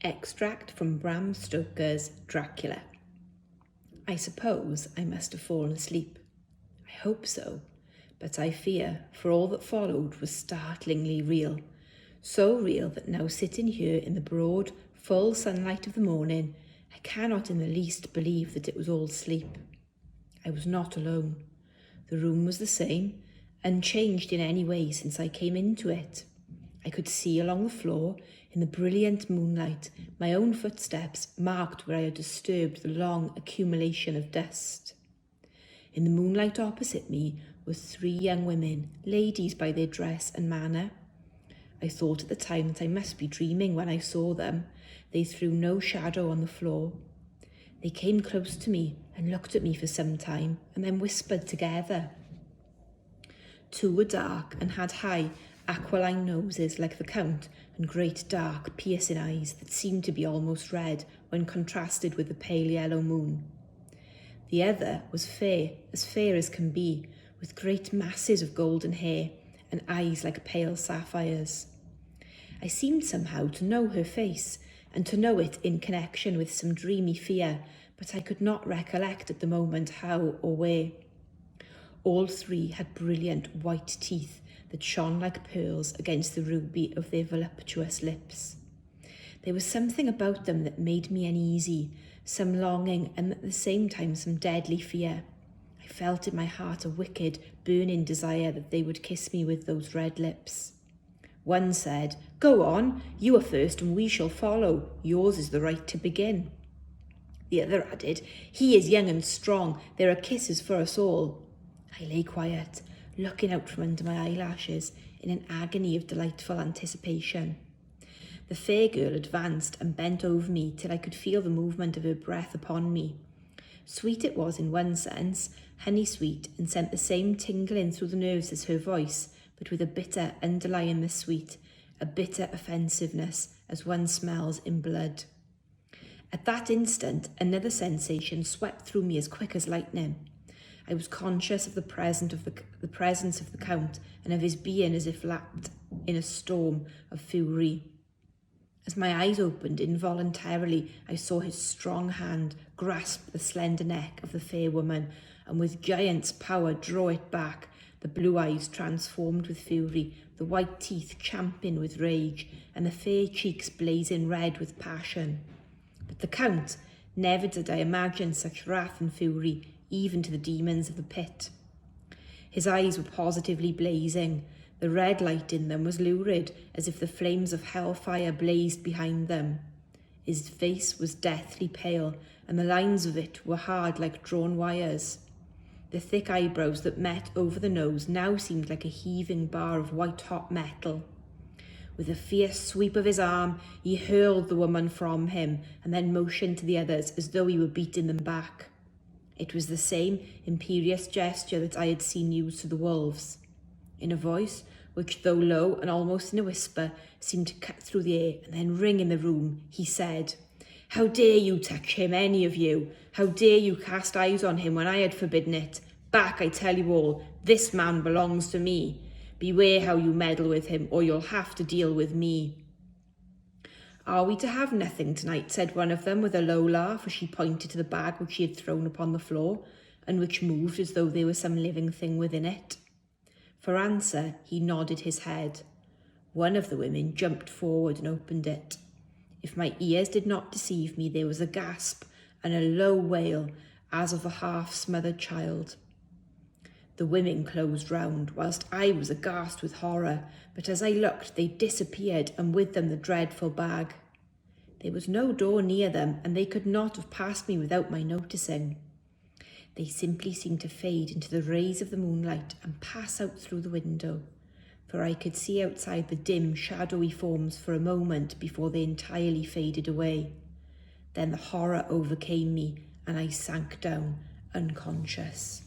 Extract from Bram Stoker's Dracula. I suppose I must have fallen asleep. I hope so, but I fear, for all that followed was startlingly real. So real that now sitting here in the broad, full sunlight of the morning, I cannot in the least believe that it was all sleep. I was not alone. The room was the same, unchanged in any way since I came into it. I could see along the floor, in the brilliant moonlight, my own footsteps marked where I had disturbed the long accumulation of dust. In the moonlight opposite me were 3 young women, ladies by their dress and manner. I thought at the time that I must be dreaming when I saw them. They threw no shadow on the floor. They came close to me and looked at me for some time and then whispered together. 2 were dark and had high, aquiline noses like the Count and great dark piercing eyes that seemed to be almost red when contrasted with the pale yellow moon. The other was fair as can be, with great masses of golden hair and eyes like pale sapphires. I seemed somehow to know her face and to know it in connection with some dreamy fear, but I could not recollect at the moment how or where. All 3 had brilliant white teeth that shone like pearls against the ruby of their voluptuous lips. There was something about them that made me uneasy, some longing and at the same time some deadly fear. I felt in my heart a wicked, burning desire that they would kiss me with those red lips. One said, "Go on, you are first and we shall follow. Yours is the right to begin." The other added, "He is young and strong. There are kisses for us all." I lay quiet, looking out from under my eyelashes in an agony of delightful anticipation. The fair girl advanced and bent over me till I could feel the movement of her breath upon me. Sweet it was in one sense, honey sweet, and sent the same tingling through the nerves as her voice, but with a bitter underlying the sweet, a bitter offensiveness as one smells in blood. At that instant, another sensation swept through me as quick as lightning. I was conscious of the presence of the Count and of his being as if lapped in a storm of fury. As my eyes opened involuntarily, I saw his strong hand grasp the slender neck of the fair woman and with giant's power draw it back, the blue eyes transformed with fury, the white teeth champing with rage, and the fair cheeks blazing red with passion. But the Count, never did I imagine such wrath and fury, even to the demons of the pit. His eyes were positively blazing. The red light in them was lurid, as if the flames of hellfire blazed behind them. His face was deathly pale, and the lines of it were hard like drawn wires. The thick eyebrows that met over the nose now seemed like a heaving bar of white-hot metal. With a fierce sweep of his arm, he hurled the woman from him, and then motioned to the others as though he were beating them back. It was the same imperious gesture that I had seen used to the wolves. In a voice which, though low and almost in a whisper, seemed to cut through the air and then ring in the room, he said, "How dare you touch him, any of you? How dare you cast eyes on him when I had forbidden it? Back, I tell you all, this man belongs to me. Beware how you meddle with him, or you'll have to deal with me." "Are we to have nothing tonight?" said one of them with a low laugh as she pointed to the bag which she had thrown upon the floor and which moved as though there was some living thing within it. For answer, he nodded his head. One of the women jumped forward and opened it. If my ears did not deceive me, there was a gasp and a low wail as of a half-smothered child. The women closed round, whilst I was aghast with horror, but as I looked they disappeared, and with them the dreadful bag. There was no door near them, and they could not have passed me without my noticing. They simply seemed to fade into the rays of the moonlight and pass out through the window, for I could see outside the dim, shadowy forms for a moment before they entirely faded away. Then the horror overcame me, and I sank down unconscious.